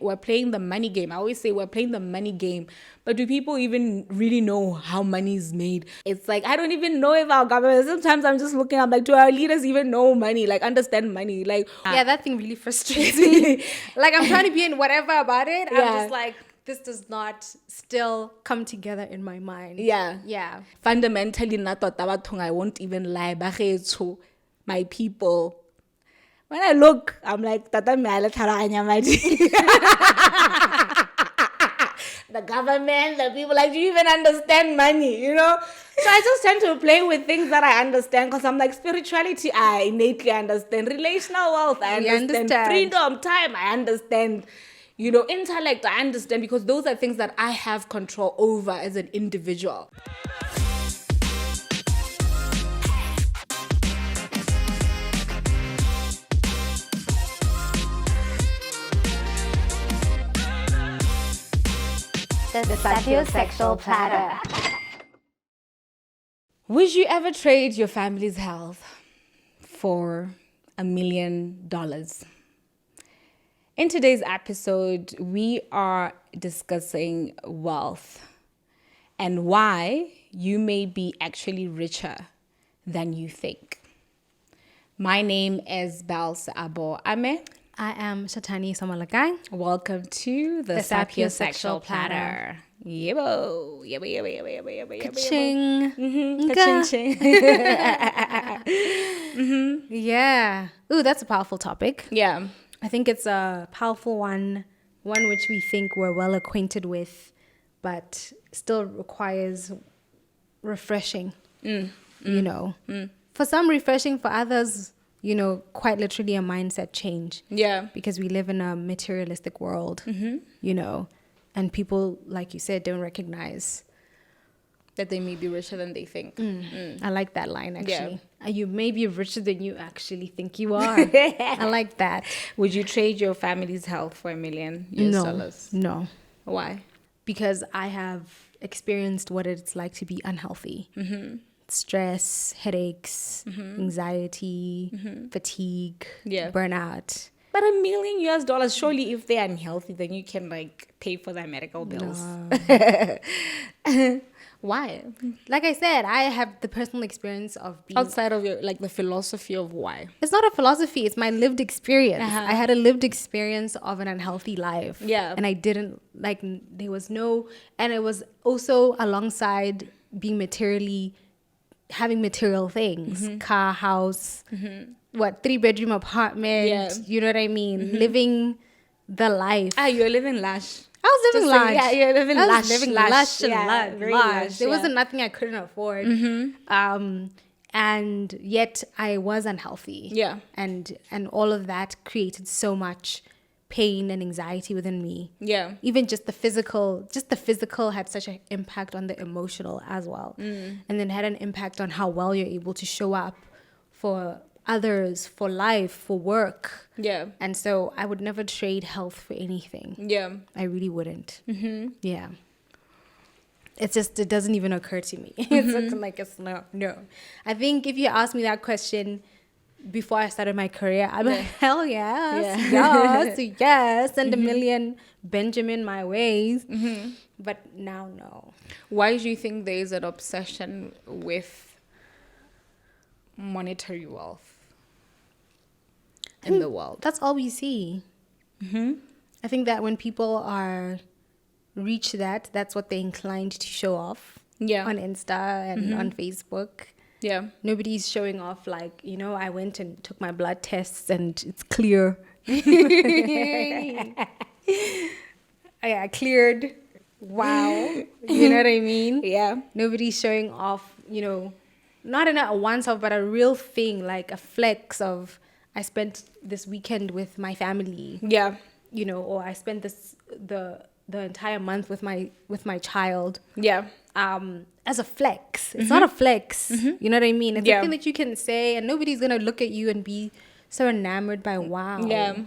We're playing the money game. I always say we're playing the money game. But do people even really know how money is made? It's like, I don't even know if our government, sometimes I'm just looking, I'm like, do our leaders even know money? Like, understand money? Like, yeah, that thing really frustrates me. Like, I'm trying to be in whatever about it. I'm just like, this does not still come together in my mind. Yeah. Fundamentally, not I won't even lie. Bagetso, my people. When I look, I'm like, Tata Mala Taranya Madi. The government, the people, like, do you even understand money, you know? So I just tend to play with things that I understand because I'm like, spirituality, I innately understand. Relational wealth, I understand. Freedom, time, I understand. You know, intellect, I understand because those are things that I have control over as an individual. The sapiosexual platter. Would you ever trade your family's health for $1 million? In today's episode, we are discussing wealth and why you may be actually richer than you think. My name is Belse Abo Ame. I am Shatani Samalakai. Welcome to the sapiosexual platter. Yebo. Ka-ching. Ka-ching. Yeah. Ooh, that's a powerful topic. Yeah. I think it's a powerful one which we think we're well acquainted with, but still requires refreshing, you know. For some refreshing, for others, you know, quite literally a mindset change. Yeah. Because we live in a materialistic world, you know, and people, like you said, don't recognize that they may be richer than they think. I like that line, actually. Yeah. You may be richer than you actually think you are. I like that. Would you trade your family's health for $1 million? No. Why? Because I have experienced what it's like to be unhealthy. Stress, headaches, anxiety, fatigue, burnout. But $1 million, surely if they're unhealthy, then you can like pay for their medical bills. Why? Like I said, I have the personal experience of being... Outside of your, like the philosophy of why. It's not a philosophy, it's my lived experience. I had a lived experience of an unhealthy life. Yeah. And I didn't, like, there was no... And it was also alongside being having material things. Car, house, 3-bedroom apartment. You know what I mean? Living the life. You're living lush. I was living lush. Yeah, you're living lush. I was living lush and very lush. There wasn't nothing I couldn't afford. And yet I was unhealthy. Yeah. And all of that created so much pain and anxiety within me. Yeah. Even just the physical had such an impact on the emotional as well. And then had an impact on how well you're able to show up for others, for life, for work. Yeah. And so I would never trade health for anything. Yeah. I really wouldn't. Yeah. It's just, it doesn't even occur to me. It's like, it's no. I think if you asked me that question before I started my career, I'd be like, hell yes, yes, send $1 million Benjamin my ways. But now, no. Why do you think there is an obsession with monetary wealth in the world? That's all we see. I think that when people reach that's what they're inclined to show off on Insta and on Facebook. Yeah. Nobody's showing off like, you know, I went and took my blood tests and it's clear. I cleared. Wow. You know what I mean? Yeah. Nobody's showing off, you know, not in a once-off, but a real thing, like a flex of, I spent this weekend with my family. Yeah. You know, or I spent the entire month with my child. Yeah. As a flex. It's not a flex. You know what I mean? It's a thing that you can say and nobody's going to look at you and be so enamored by wow. Yeah.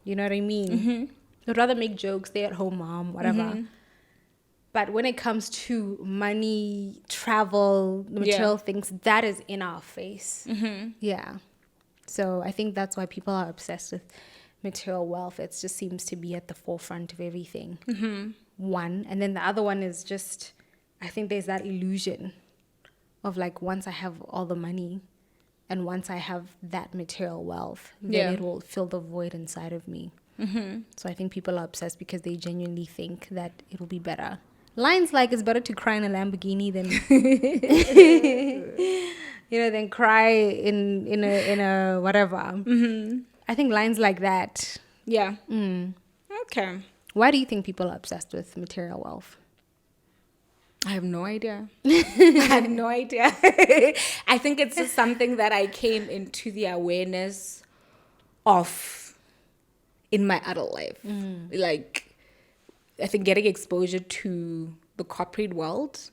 You know what I mean? I'd rather make jokes, stay at home mom, whatever. But when it comes to money, travel, material things, that is in our face. Yeah. So I think that's why people are obsessed with material wealth. It just seems to be at the forefront of everything. One. And then the other one is just, I think there's that illusion of like, once I have all the money and once I have that material wealth, then it will fill the void inside of me. So I think people are obsessed because they genuinely think that it will be better. Lines like, it's better to cry in a Lamborghini than than cry in a whatever. I think lines like that. Yeah. Okay. Why do you think people are obsessed with material wealth? I have no idea. I have no idea. I think it's just something that I came into the awareness of in my adult life. Like, I think getting exposure to the corporate world,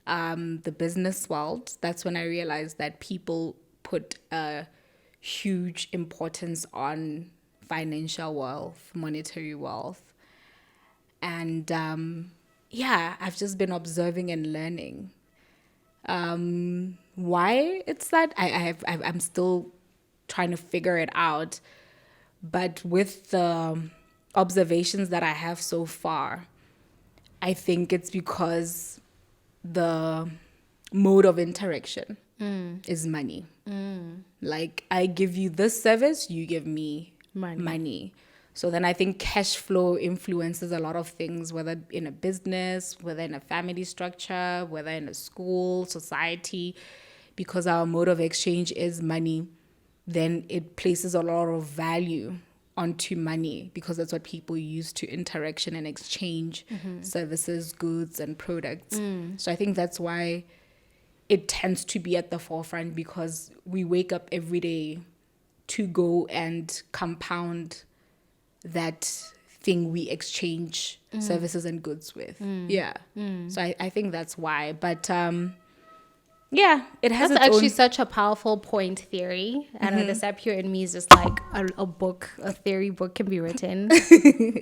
the business world, that's when I realized that people put a huge importance on financial wealth, monetary wealth. And I've just been observing and learning. Why it's that, I'm still trying to figure it out. But with the observations that I have so far, I think it's because the mode of interaction is money. Like, I give you this service, you give me money. So then I think cash flow influences a lot of things, whether in a business, whether in a family structure, whether in a school, society. Because our mode of exchange is money, then it places a lot of value onto money, because that's what people use to interaction and exchange services, goods, and products. So I think that's why it tends to be at the forefront, because we wake up every day to go and compound that thing we exchange services and goods with. So I think that's why. But it has That's actually such a powerful point theory. I know the Sapio in me is just like a theory book can be written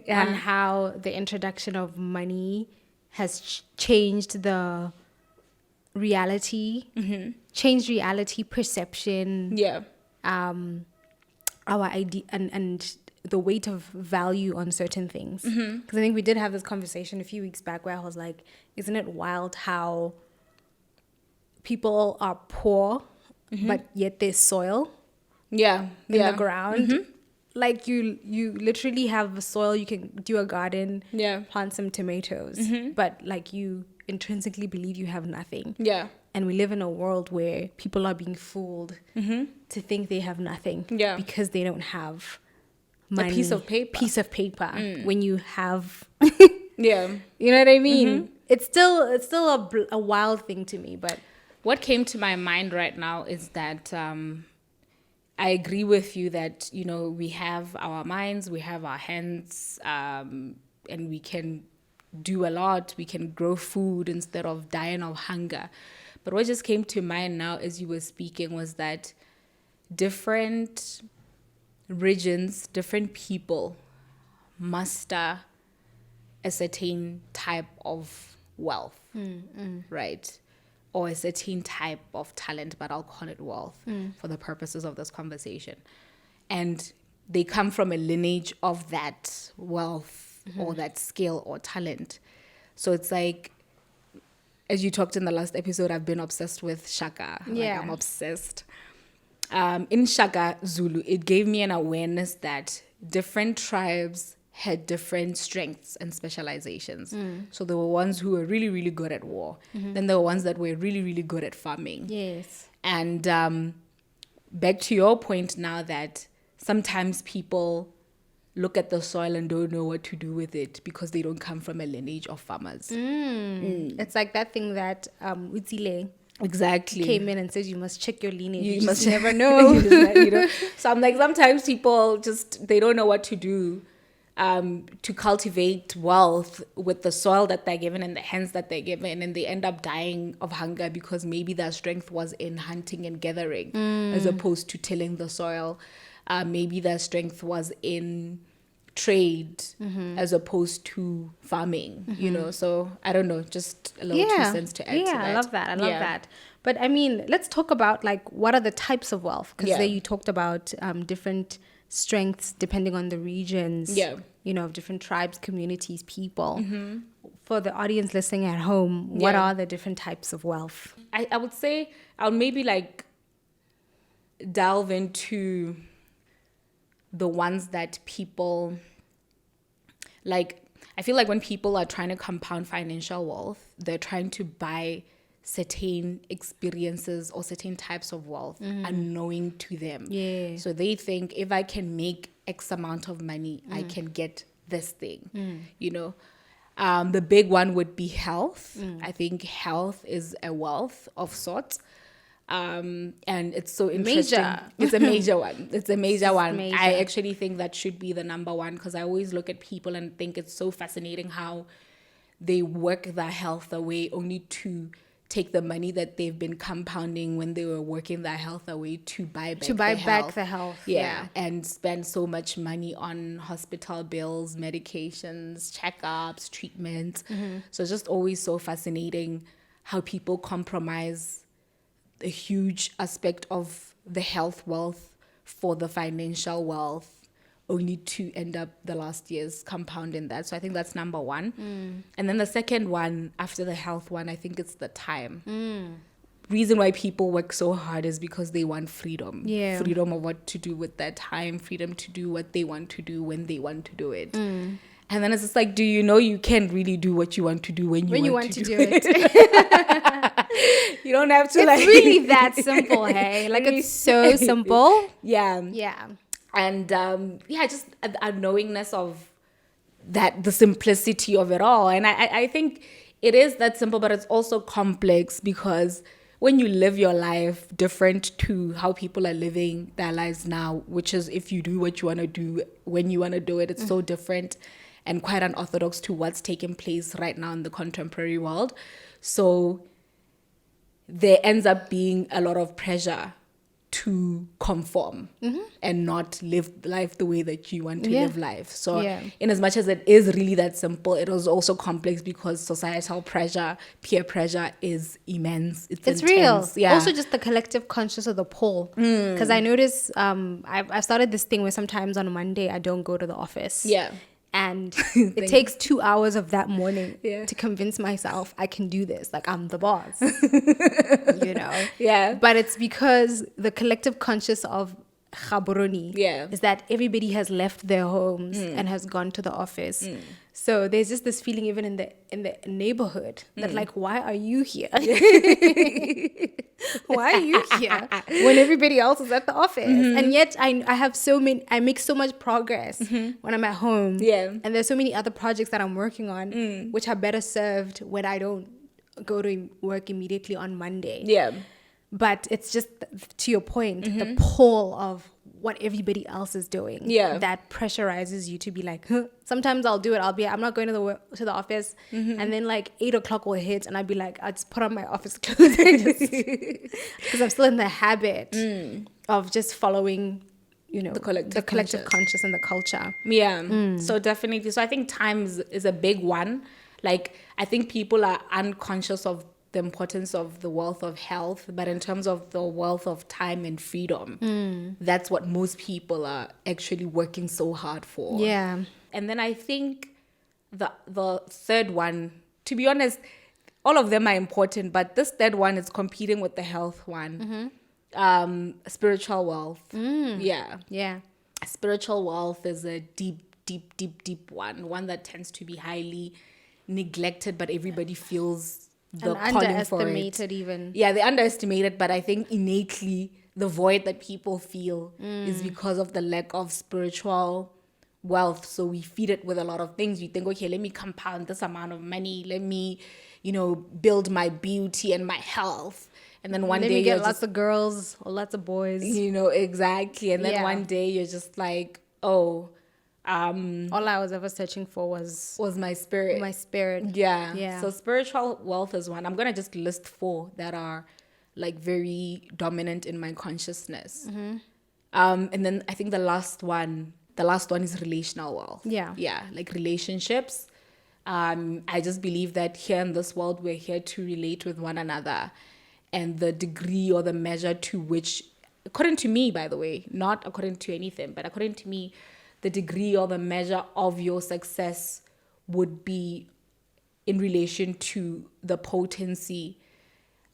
on how the introduction of money has changed the reality, changed reality perception. Our idea and the weight of value on certain things. Because I think we did have this conversation a few weeks back where I was like, isn't it wild how people are poor, but yet there's soil in the ground? Like, you literally have soil, you can do a garden, plant some tomatoes, but like, you intrinsically believe you have nothing. And we live in a world where people are being fooled to think they have nothing because they don't have money. A piece of paper. When you have you know what I mean? It's still a wild thing to me. But what came to my mind right now is that I agree with you that, we have our minds, we have our hands, and we can do a lot. We can grow food instead of dying of hunger. But what just came to mind now as you were speaking was that different regions, different people muster a certain type of wealth, right? Or a certain type of talent, but I'll call it wealth for the purposes of this conversation. And they come from a lineage of that wealth or that skill or talent. So it's like, as you talked in the last episode, I've been obsessed with Shaka. Like, I'm obsessed. In Shaka Zulu, it gave me an awareness that different tribes had different strengths and specializations. So there were ones who were really, really good at war. Then there were ones that were really, really good at farming. yes, And back to your point now, that sometimes people look at the soil and don't know what to do with it because they don't come from a lineage of farmers. it's like that thing that Utsile Exactly. came in and said you must check your lineage. You You must just never know. you know. So I'm like, sometimes people they don't know what to do to cultivate wealth with the soil that they're given and the hands that they're given, and they end up dying of hunger because maybe their strength was in hunting and gathering as opposed to tilling the soil. Maybe their strength was in trade as opposed to farming, so I don't know, just a little 2 cents to add to that. I love that. I love that. But I mean, let's talk about like what are the types of wealth, because there you talked about different strengths depending on the regions. Yeah. You know, of different tribes, communities, people. For the audience listening at home, what are the different types of wealth? I would say I would maybe like delve into the ones that people like. I feel like when people are trying to compound financial wealth, they're trying to buy certain experiences or certain types of wealth unknowing to them. Yeah. So they think if I can make X amount of money, I can get this thing, you know. The big one would be health. I think health is a wealth of sorts. And it's so interesting. Major. It's a major one. It's a major one. major. I actually think that should be the number one because I always look at people and think it's so fascinating how they work their health away only to take the money that they've been compounding when they were working their health away to buy back the health. Yeah, and spend so much money on hospital bills, medications, checkups, treatments. So it's just always so fascinating how people compromise a huge aspect of the health wealth for the financial wealth only to end up the last years compounding that. So I think that's number one. And then the second one after the health one, I think it's the time. Reason why people work so hard is because they want freedom. Yeah. Freedom of what to do with their time, freedom to do what they want to do when they want to do it. And then it's just like, do you know you can't really do what you want to do when you want to do it? You don't have to It's really that simple, hey? Like, it's so simple. Yeah. Yeah. And just a knowingness of that, the simplicity of it all. And I think it is that simple, but it's also complex because when you live your life different to how people are living their lives now, which is if you do what you want to do when you want to do it, it's so different and quite unorthodox to what's taking place right now in the contemporary world. So there ends up being a lot of pressure to conform and not live life the way that you want to live life. So in as much as it is really that simple, it is also complex because societal pressure, peer pressure is immense. It's It's intense. real. Yeah. Also, just the collective conscious of the poll. Because I notice I've started this thing where sometimes on a Monday I don't go to the office. Yeah. And it takes 2 hours of that morning Yeah. to convince myself I can do this. Like, I'm the boss. You know? Yeah. But it's because the collective conscious of Gaborone is that everybody has left their homes and has gone to the office. So there's just this feeling even in the neighborhood that like, why are you here? Why are you here when everybody else is at the office? And yet I have I make so much progress when I'm at home. Yeah. And there's so many other projects that I'm working on which are better served when I don't go to work immediately on Monday. Yeah. But it's just, to your point, the pull of what everybody else is doing. Yeah. That pressurizes you to be like, huh. Sometimes I'll do it. I'm not going to the office. And then like 8 o'clock will hit and I'll be like, I'll just put on my office clothes. Because I'm still in the habit of just following, you know, the collective conscious and the culture. Yeah. So definitely. So I think time is a big one. Like, I think people are unconscious of the importance of the wealth of health, but in terms of the wealth of time and freedom, that's what most people are actually working so hard for. Yeah. And then I think the third one, to be honest, all of them are important, but this third one is competing with the health one. Spiritual wealth. Yeah. Yeah. Spiritual wealth is a deep one that tends to be highly neglected, but everybody feels the And calling for it. underestimated even. Yeah, they underestimate it, but I think innately the void that people feel is because of the lack of spiritual wealth. So we feed it with a lot of things. We think, okay, let me compound this amount of money. Let me, build my beauty and my health. And then one day you get you're lots of girls or lots of boys. Exactly. And then one day you're just like, oh, all I was ever searching for was my spirit. My spirit. Yeah. So spiritual wealth is one. I'm going to just list 4 that are like very dominant in my consciousness. And then I think the last one is relational wealth. Yeah. Like relationships. I just believe that here in this world, we're here to relate with one another. And the degree or the measure to which according to me, by the way, not according to anything, but according to me, the degree or the measure of your success would be in relation to the potency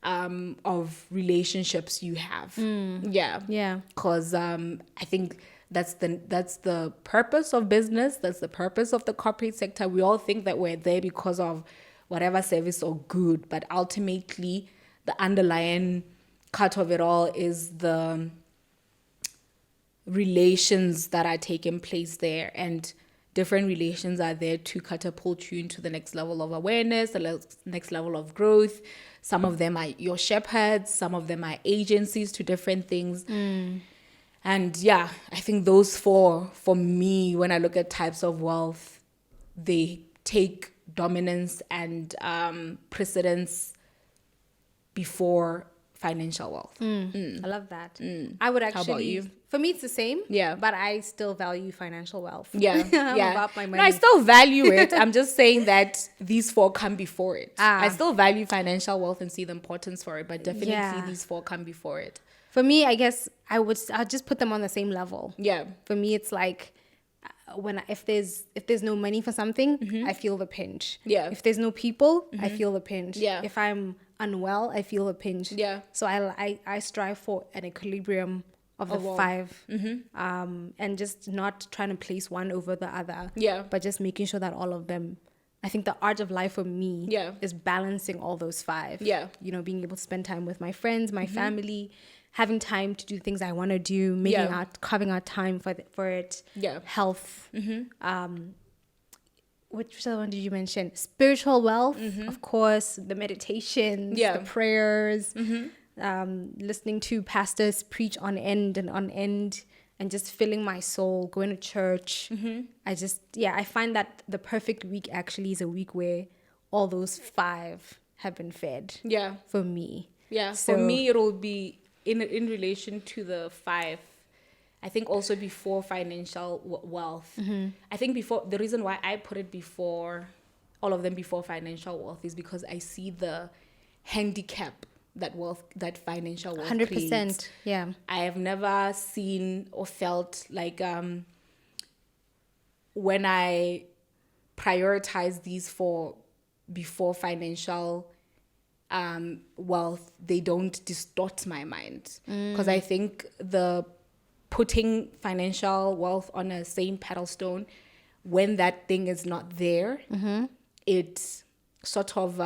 of relationships you have. Yeah. Because I think that's the purpose of business. That's the purpose of the corporate sector. We all think that we're there because of whatever service or good, but ultimately the underlying cut of it all is the relations that are taking place there, and different relations are there to catapult you into the next level of awareness, the next level of growth. Some of them are your shepherds, some of them are agencies to different things. And yeah, I think those four, for me, when I look at types of wealth, they take dominance and precedence before financial wealth. I love that. I would actually. How about you? For me, it's the same. Yeah. But I still value financial wealth. Yeah, I'm about my money. No, I still value it. I'm just saying that these four come before it. Ah. I still value financial wealth and see the importance for it, but definitely Yeah. these four come before it. For me, I guess I'll just put them on the same level. Yeah. For me, it's like if there's no money for something, I feel the pinch. Yeah. If there's no people, I feel the pinch. Yeah. If I'm unwell, I feel a pinch. Yeah. So I strive for an equilibrium of the Of all. 5, and just not trying to place one over the other. Yeah. But just making sure that all of them. I think the art of life for me Yeah. is balancing all those 5. Yeah. You know, being able to spend time with my friends, my family, having time to do things I want to do, carving out time for it. Yeah. Health. Which other one did you mention? Spiritual wealth, of course, the meditations, Yeah. the prayers, listening to pastors preach on end, and just filling my soul, going to church. I find that the perfect week actually is a week where all those 5 have been fed. Yeah. For me. Yeah. So- For me, it'll be in relation to the 5. I think also before financial wealth. I think the reason why I put it before all of them before financial wealth is because I see the handicap that financial wealth 100%. creates. Yeah. I have never seen or felt like when I prioritize these four before financial wealth, they don't distort my mind. Because I think the putting financial wealth on a same pedestal, when that thing is not there, it sort of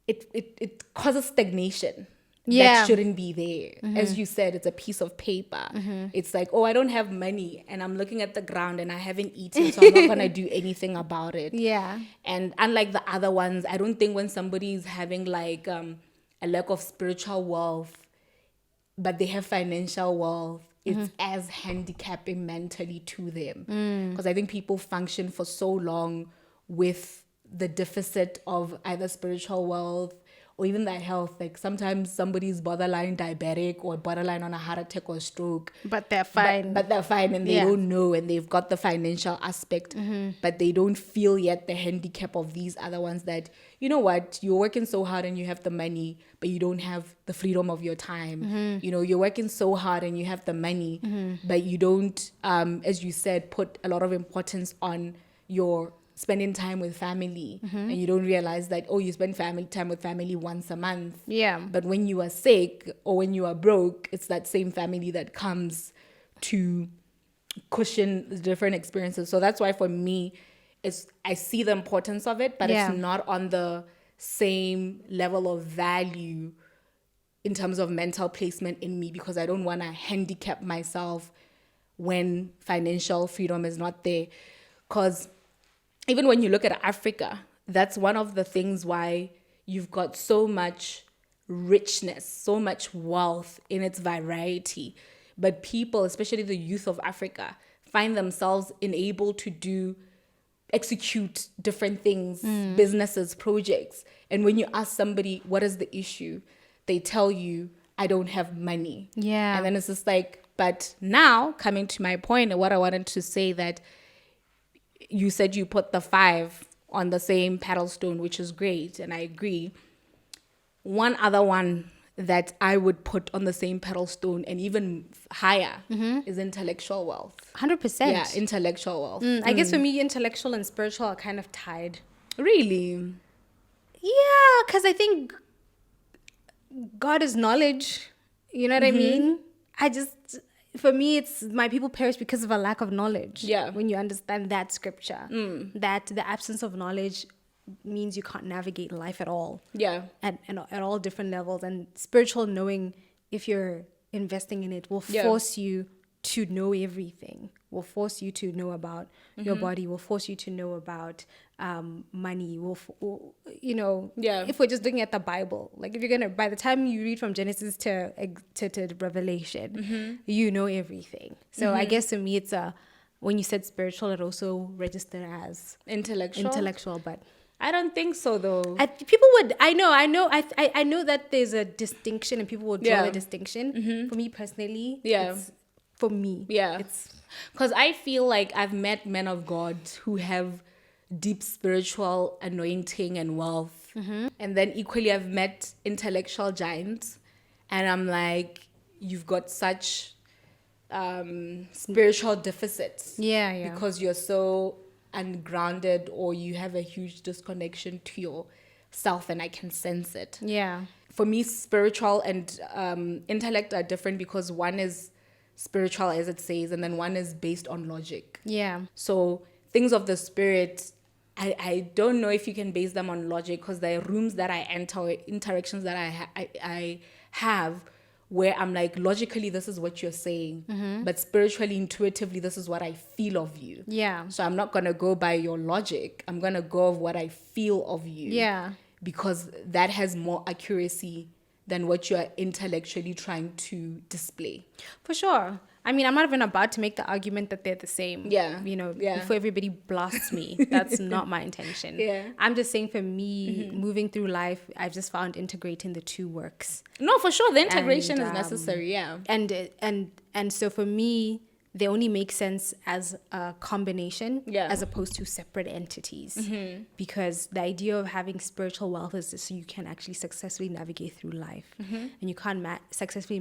it causes stagnation. Yeah. That shouldn't be there. As you said, it's a piece of paper. It's like, oh, I don't have money and I'm looking at the ground and I haven't eaten, so I'm not gonna do anything about it. Yeah. And unlike the other ones, I don't think when somebody is having like a lack of spiritual wealth, but they have financial wealth, it's as handicapping mentally to them. Because I think people function for so long with the deficit of either spiritual wealth or even their health. Like sometimes somebody's borderline diabetic or borderline on a heart attack or stroke. But they're fine. But they're fine and they don't know, and they've got the financial aspect, but they don't feel yet the handicap of these other ones that, you know what, you're working so hard and you have the money, but you don't have the freedom of your time. You know, you're working so hard and you have the money, but you don't, as you said, put a lot of importance on your spending time with family, and you don't realize that, oh, you spend time with family once a month. Yeah. But when you are sick or when you are broke, it's that same family that comes to cushion the different experiences. So that's why for me, I see the importance of it, but it's not on the same level of value in terms of mental placement in me, because I don't want to handicap myself when financial freedom is not there. Because even when you look at Africa, that's one of the things why you've got so much richness, so much wealth in its variety. But people, especially the youth of Africa, find themselves enabled to execute different things, businesses, projects. And when you ask somebody, what is the issue? They tell you, I don't have money. Yeah. And then it's just like, but now coming to my point and what I wanted to say, that you said you put the 5 on the same pedestal, which is great, and I agree. One other one that I would put on the same pedestal and even higher is intellectual wealth. 100%. Yeah, intellectual wealth. I guess for me, intellectual and spiritual are kind of tied. Really? Yeah, because I think God is knowledge. You know what I mean? For me, it's my people perish because of a lack of knowledge. Yeah. When you understand that scripture, that the absence of knowledge means you can't navigate life at all. Yeah. At all different levels. And spiritual knowing, if you're investing in it, will force you to know everything, will force you to know about your body, will force you to know about money, if we're just looking at the Bible, like if you're gonna, by the time you read from Genesis to Revelation, you know everything. So I guess to me, it's when you said spiritual, it also registered as intellectual, but I don't think so though. People would. I know that there's a distinction, and people will draw the distinction. For me personally, it's because I feel like I've met men of God who have deep spiritual anointing and wealth, and then equally I've met intellectual giants, and I'm like, you've got such spiritual deficits. Because you're so ungrounded, or you have a huge disconnection to yourself, and I can sense it. For me, spiritual and intellect are different, because one is spiritual, as it says, and then one is based on logic. So things of the spirit, I don't know if you can base them on logic, because there are rooms that I enter, interactions that I have, where I'm like, logically, this is what you're saying, but spiritually, intuitively, this is what I feel of you. So I'm not going to go by your logic. I'm going to go of what I feel of you. Because that has more accuracy than what you're intellectually trying to display. For sure. I mean, I'm not even about to make the argument that they're the same. Before everybody blasts me. That's not my intention. I'm just saying, for me, moving through life, I've just found integrating the two works. No, for sure. The integration is necessary, And so for me, they only make sense as a combination as opposed to separate entities. Because the idea of having spiritual wealth is so you can actually successfully navigate through life. And you can't successfully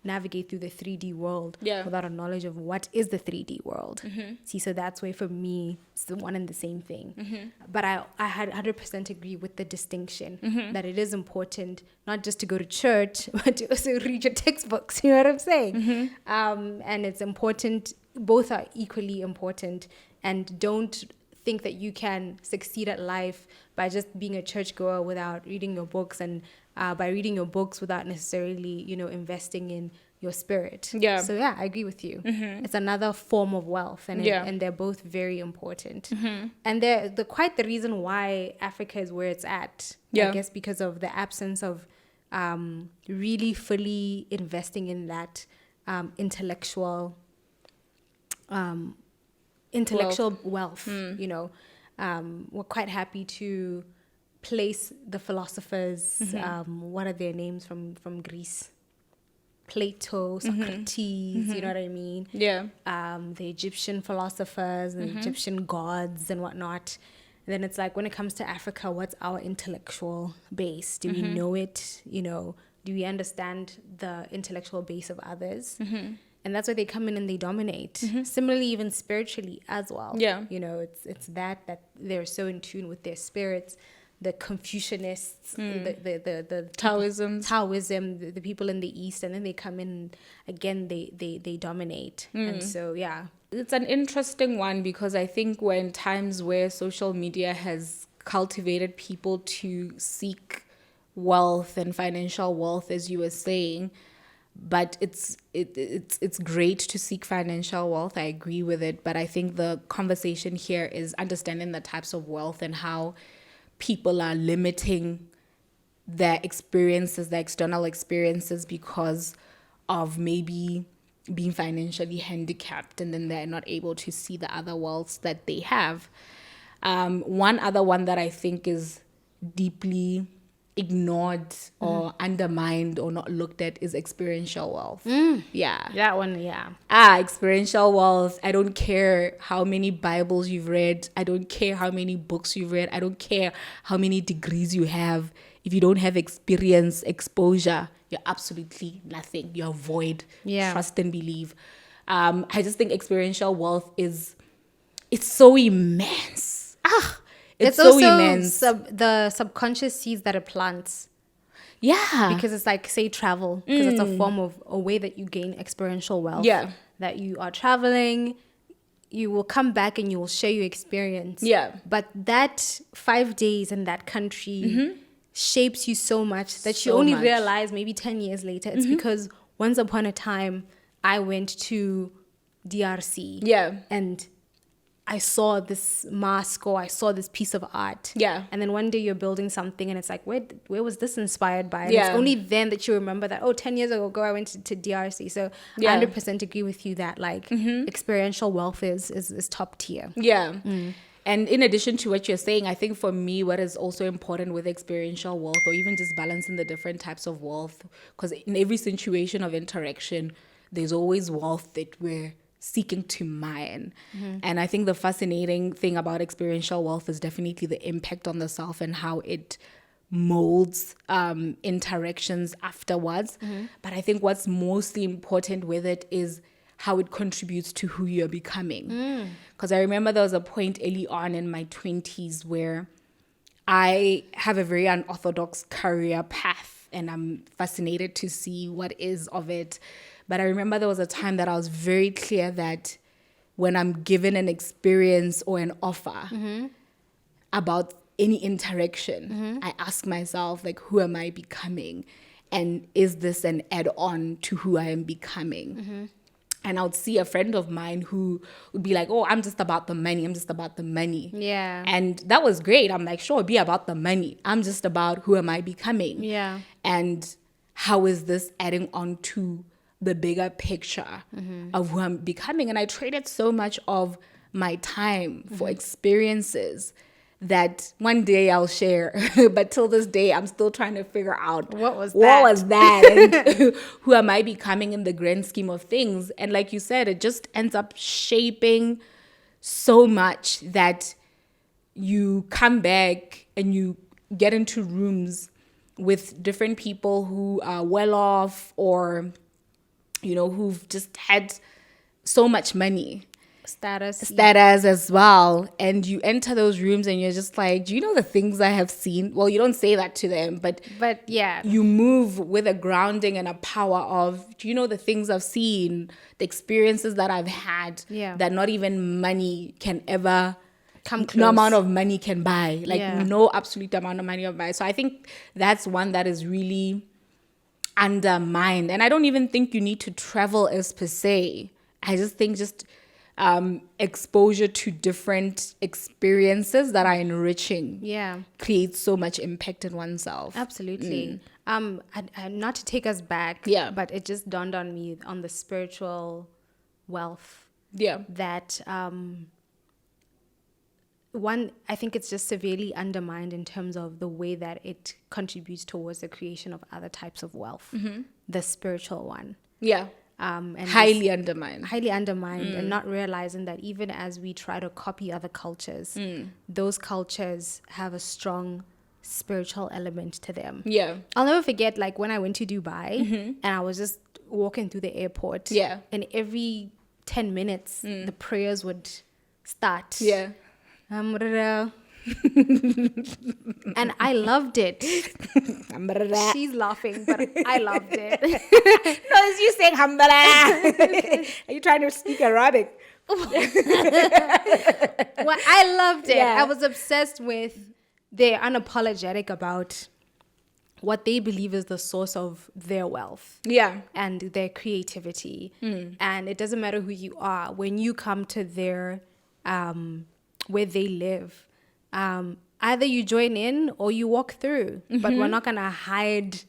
navigate through the 3D world without a knowledge of what is the 3D world. See, so that's why for me, it's the one and the same thing. But I had 100% agree with the distinction that it is important not just to go to church, but to also read your textbooks. You know what I'm saying? And it's important, both are equally important, and don't think that you can succeed at life by just being a churchgoer without reading your books, and by reading your books without necessarily, investing in your spirit. So I agree with you. It's another form of wealth, and they're both very important. And they're quite the reason why Africa is where it's at. I guess because of the absence of really fully investing in that intellectual wealth. We're quite happy to place the philosophers, what are their names from Greece? Plato, Socrates, you know what I mean? The Egyptian philosophers, the Egyptian gods and whatnot. And then it's like, when it comes to Africa, what's our intellectual base? Do we know it? Do we understand the intellectual base of others? And that's why they come in and they dominate. Similarly, even spiritually as well. It's that they're so in tune with their spirits. The Confucianists, the Taoism, the people in the East, and then they come in again. They dominate, and so it's an interesting one, because I think we're in times where social media has cultivated people to seek wealth and financial wealth, as you were saying. But it's great to seek financial wealth. I agree with it, but I think the conversation here is understanding the types of wealth and how people are limiting their experiences, their external experiences, because of maybe being financially handicapped, and then they're not able to see the other wealths that they have. One other one that I think is deeply ignored or undermined or not looked at is experiential wealth. That one. Experiential wealth. I don't care how many Bibles you've read. I don't care how many books you've read. I don't care how many degrees you have. if you don't have experience, exposure, you're absolutely nothing. You're void. Yeah. Trust and believe. I just think experiential wealth it's so immense. It's so also immense. the subconscious seeds that it plants. Yeah. Because it's like, say, travel, because it's a form of a way that you gain experiential wealth. Yeah. That you are traveling, you will come back and you will share your experience. Yeah. But that 5 days in that country shapes you so much that you So only much. realize maybe 10 years later. It's because once upon a time, I went to DRC. Yeah. And I saw this mask, or I saw this piece of art. Yeah. And then one day you're building something and it's like, where was this inspired by? And Yeah. it's only then that you remember that, 10 years ago I went to DRC. So Yeah. I 100% agree with you that like experiential wealth is top tier. Yeah. And in addition to what you're saying, I think for me, what is also important with experiential wealth, or even just balancing the different types of wealth, because in every situation of interaction, there's always wealth that we're seeking to mine. And I think the fascinating thing about experiential wealth is definitely the impact on the self and how it molds interactions afterwards. But I think what's mostly important with it is how it contributes to who you're becoming. Because I remember there was a point early on in my 20s where I have a very unorthodox career path and I'm fascinated to see what is of it. But I remember there was a time that I was very clear that when I'm given an experience or an offer about any interaction, I ask myself, like, who am I becoming? And is this an add-on to who I am becoming? And I would see a friend of mine who would be like, oh, I'm just about the money. I'm just about the money. Yeah. And that was great. I'm like, sure, be about the money. I'm just about who am I becoming? Yeah. And how is this adding on to the bigger picture of who I'm becoming? And I traded so much of my time for experiences that one day I'll share. But till this day, I'm still trying to figure out What was that and who am I becoming in the grand scheme of things. And like you said, it just ends up shaping so much that you come back and you get into rooms with different people who are well off, or who've just had so much money, Status as well. And you enter those rooms and you're just like, do you know the things I have seen? Well, you don't say that to them, but yeah. you move with a grounding and a power of, do you know the things I've seen, the experiences that I've had, that not even money can ever come close. No amount of money can buy, like Yeah. no absolute amount of money can buy. So I think that's one that is really undermined. And I don't even think you need to travel as per se. I just think exposure to different experiences that are enriching creates so much impact in oneself. Absolutely. Not to take us back, but it just dawned on me on the spiritual wealth that one, I think it's just severely undermined in terms of the way that it contributes towards the creation of other types of wealth, the spiritual one. And highly undermined. And not realizing that even as we try to copy other cultures, those cultures have a strong spiritual element to them. I'll never forget, like, when I went to Dubai and I was just walking through the airport, and every 10 minutes the prayers would start. And I loved it. She's laughing, but I loved it. No, it's you saying hambara. Are you trying to speak Arabic? Well, I loved it. I was obsessed with, they're unapologetic about what they believe is the source of their wealth. And their creativity. And it doesn't matter who you are. When you come to their, where they live, either you join in or you walk through, but we're not gonna hide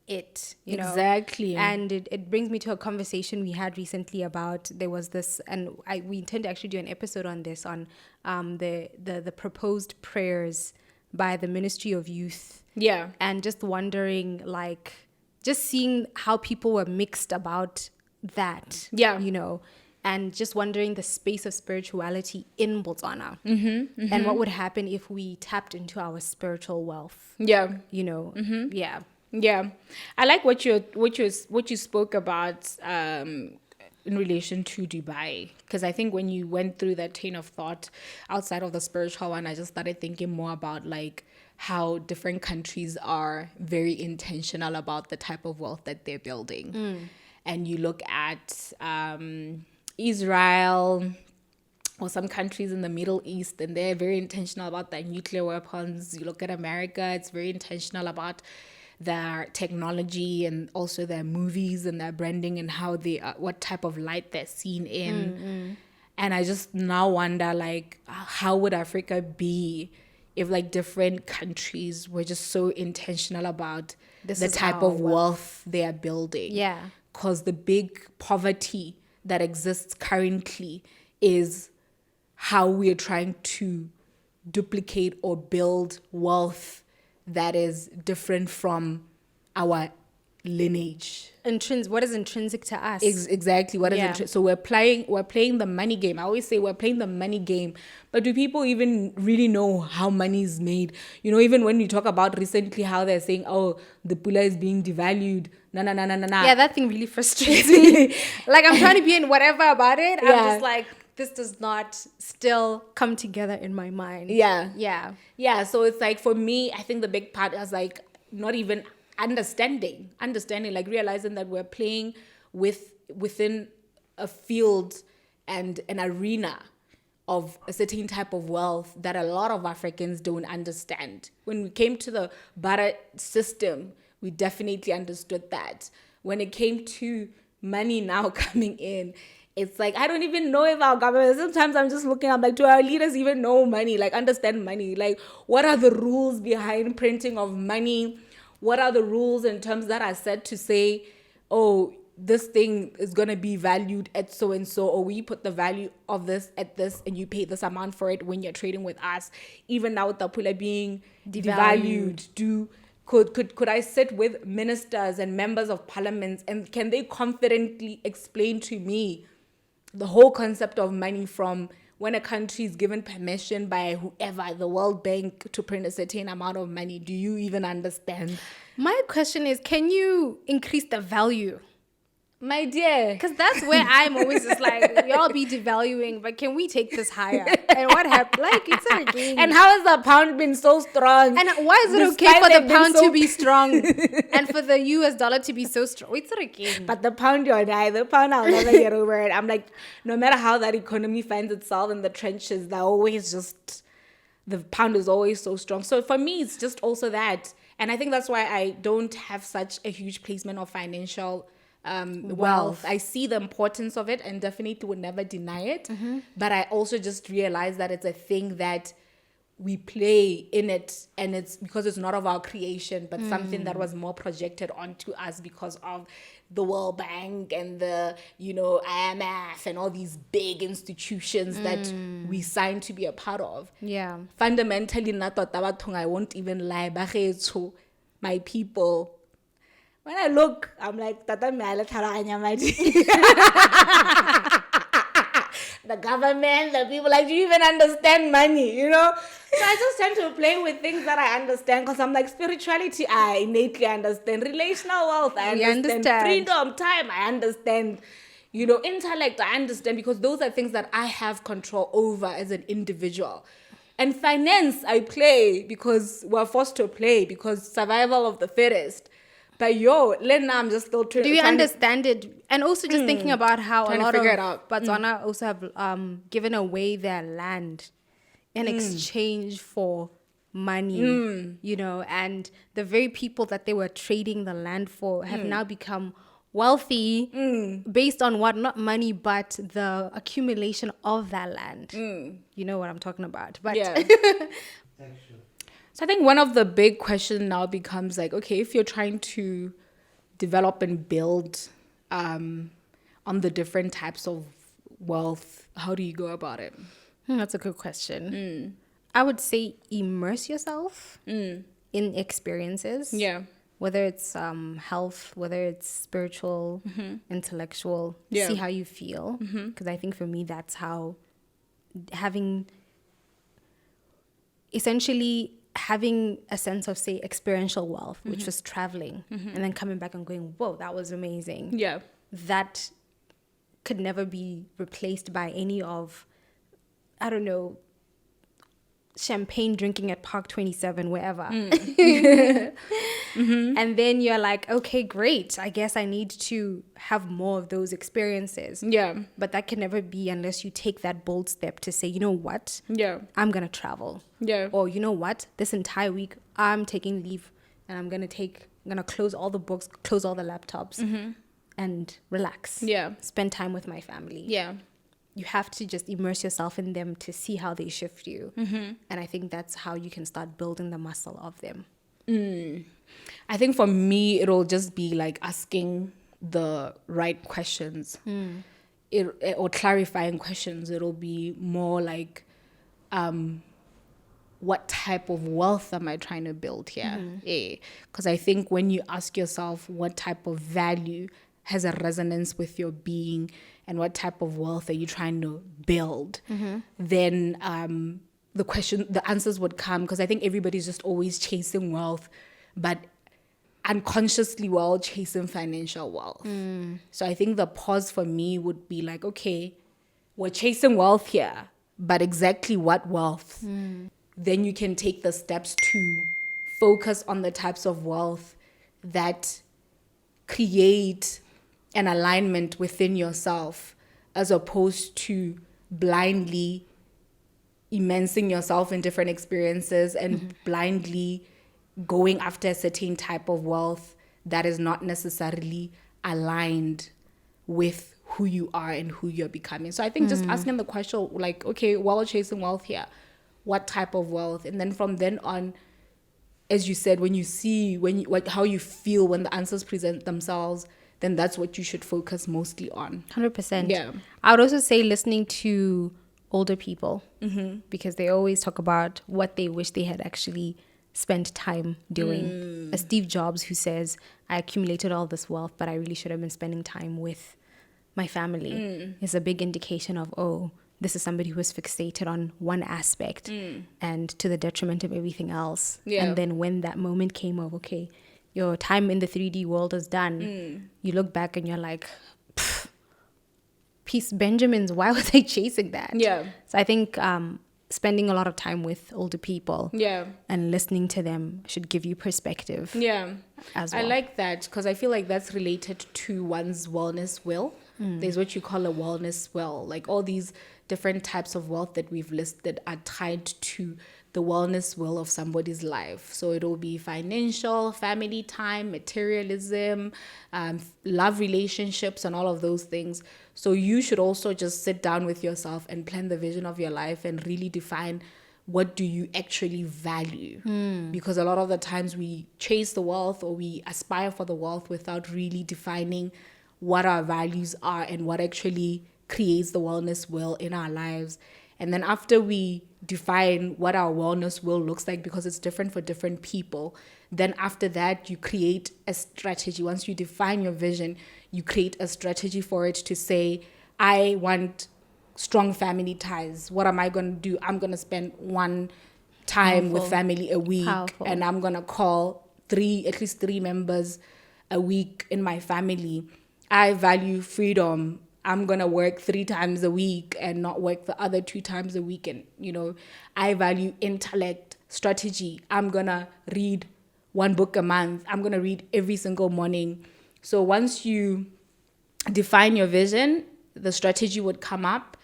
it, you know. Exactly. And it brings me to a conversation we had recently about, there was this, and we intend to actually do an episode on this, on the proposed prayers by the Ministry of Youth. And just wondering, like, just seeing how people were mixed about that. You know. and just wondering the space of spirituality in Botswana, and what would happen if we tapped into our spiritual wealth. Yeah. You know, yeah. Yeah, I like what you spoke about in relation to Dubai, because I think when you went through that train of thought outside of the spiritual one, I just started thinking more about like how different countries are very intentional about the type of wealth that they're building. And you look at Israel or some countries in the Middle East, and they're very intentional about their nuclear weapons. You look at America, it's very intentional about their technology and also their movies and their branding and how they what type of light they're seen in. And I just now wonder, like, how would Africa be if like different countries were just so intentional about the type of wealth they are building? Yeah. Because the big poverty that exists currently is how we are trying to duplicate or build wealth that is different from our lineage. What is intrinsic to us? Exactly. What is so we're playing the money game. I always say we're playing the money game, but do people even really know how money is made? You know, even when we talk about recently how they're saying, oh, the pula is being devalued. Nah. Yeah, that thing really frustrates me. Like, I'm trying to be in whatever about it. I'm just like, this does not still come together in my mind. Yeah. So it's like, for me, I think the big part is like not even understanding, like realizing that we're playing within a field and an arena of a certain type of wealth that a lot of Africans don't understand. When we came to the barter system, we definitely understood that. When it came to money now coming in, it's like, I don't even know if our government, sometimes I'm just looking, I'm like, do our leaders even know money? Like, understand money? Like, what are the rules behind printing of money? What are the rules in terms that are set to say, oh, this thing is going to be valued at so and so, or we put the value of this at this and you pay this amount for it when you're trading with us? Even now with the pula being devalued, could I sit with ministers and members of parliaments, and can they confidently explain to me the whole concept of money, from when a country is given permission by whoever, the World Bank, to print a certain amount of money? Do you even understand? My question is, can you increase the value? My dear. Because that's where I'm always just like, y'all be devaluing, but can we take this higher? And what happened? Like, it's a game. And how has the pound been so strong? And why is it okay for the pound to be strong and for the US dollar to be so strong? It's a game. But the pound, I'll never get over it. I'm like, no matter how that economy finds itself in the trenches, they're always just, the pound is always so strong. So for me, it's just also that. And I think that's why I don't have such a huge placement of financial wealth. I see the importance of it and definitely would never deny it. But I also just realize that it's a thing that we play in it, and it's because it's not of our creation, but something that was more projected onto us because of the World Bank and the, IMF and all these big institutions that we signed to be a part of. Yeah. Fundamentally, I won't even lie, my people. When I look, I'm like, Tata the government, the people, like, do you even understand money, So I just tend to play with things that I understand, because I'm like, spirituality, I innately understand. Relational wealth, I understand. Freedom, time, I understand. Intellect, I understand, because those are things that I have control over as an individual. And finance, I play because we're forced to play, because survival of the fittest. But Lena, I'm just still trying. Do you understand it? And also just thinking about how a lot of Botswana also have given away their land in exchange for money, and the very people that they were trading the land for have now become wealthy based on what? Not money, but the accumulation of that land. You know what I'm talking about. But yeah. So I think one of the big questions now becomes like, okay, if you're trying to develop and build on the different types of wealth, how do you go about it? That's a good question. I would say immerse yourself in experiences. Yeah. whether it's health, whether it's spiritual, intellectual, Yeah. see how you feel. Because I think for me, that's how having a sense of, say, experiential wealth, which was traveling, and then coming back and going, whoa, that was amazing. Yeah. That could never be replaced by any of, I don't know, champagne drinking at Park 27, wherever. And then you're like, okay, great. I guess I need to have more of those experiences. Yeah. But that can never be unless you take that bold step to say, you know what? Yeah. I'm going to travel. Yeah. Or you know what? This entire week, I'm taking leave and I'm going to close all the books, close all the laptops and relax. Yeah. Spend time with my family. Yeah. You have to just immerse yourself in them to see how they shift you. And I think that's how you can start building the muscle of them. I think for me, it'll just be like asking the right questions or clarifying questions. It'll be more like, what type of wealth am I trying to build here? Because I think when you ask yourself what type of value has a resonance with your being and what type of wealth are you trying to build, then the answers would come, because I think everybody's just always chasing wealth, but unconsciously we're all chasing financial wealth. So I think the pause for me would be like, okay, we're chasing wealth here, but exactly what wealth? Then you can take the steps to focus on the types of wealth that create an alignment within yourself, as opposed to blindly immersing yourself in different experiences and blindly going after a certain type of wealth that is not necessarily aligned with who you are and who you're becoming. So I think just asking the question, like, okay, while we're chasing wealth here, what type of wealth? And then from then on, as you said, when you see how you feel when the answers present themselves, then that's what you should focus mostly on. 100%. Yeah. I would also say listening to older people, because they always talk about what they wish they had actually spent time doing. A Steve Jobs who says, I accumulated all this wealth, but I really should have been spending time with my family, is a big indication of, oh, this is somebody who is fixated on one aspect and to the detriment of everything else. Yeah. And then when that moment came of, okay, your time in the 3D world is done, you look back and you're like, Peace Benjamins, why was I chasing that? Yeah. So I think spending a lot of time with older people and listening to them should give you perspective. Yeah. As well. I like that, because I feel like that's related to one's wellness will. There's what you call a wellness will. Like all these different types of wealth that we've listed are tied to the wellness will of somebody's life. So it'll be financial, family time, materialism, love relationships, and all of those things. So you should also just sit down with yourself and plan the vision of your life and really define, what do you actually value? Because a lot of the times we chase the wealth, or we aspire for the wealth, without really defining what our values are and what actually creates the wellness will in our lives. And then after we define what our wellness will looks like, because it's different for different people, then after that you create a strategy. Once you define your vision, you create a strategy for it to say, I want strong family ties. What am I going to do? I'm going to spend one time with family a week. Powerful. And I'm going to call at least three members a week in my family. I value freedom. I'm going to work 3 times a week and not work the other 2 times a week. And, I value intellect, strategy. I'm going to read 1 book a month. I'm going to read every single morning. So once you define your vision, the strategy would come up,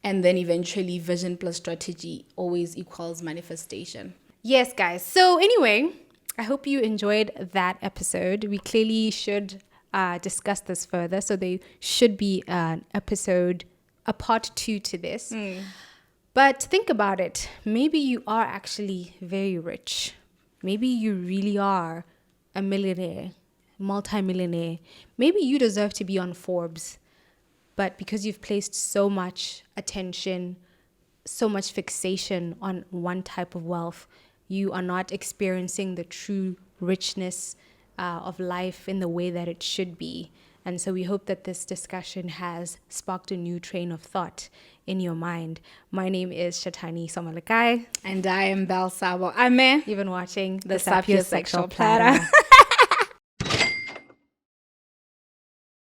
and then eventually vision plus strategy always equals manifestation. Yes, guys. So anyway, I hope you enjoyed that episode. We clearly should discuss this further. So there should be an episode, a part 2 to this. But think about it. Maybe you are actually very rich. Maybe you really are a millionaire, multi-millionaire. Maybe you deserve to be on Forbes. But because you've placed so much attention, so much fixation on one type of wealth, you are not experiencing the true richness, of life in the way that it should be. And so we hope that this discussion has sparked a new train of thought in your mind. My name is Shatani Somalakai. And I am Bel Sabo Ame. You've been watching The Sapiosexual Platter.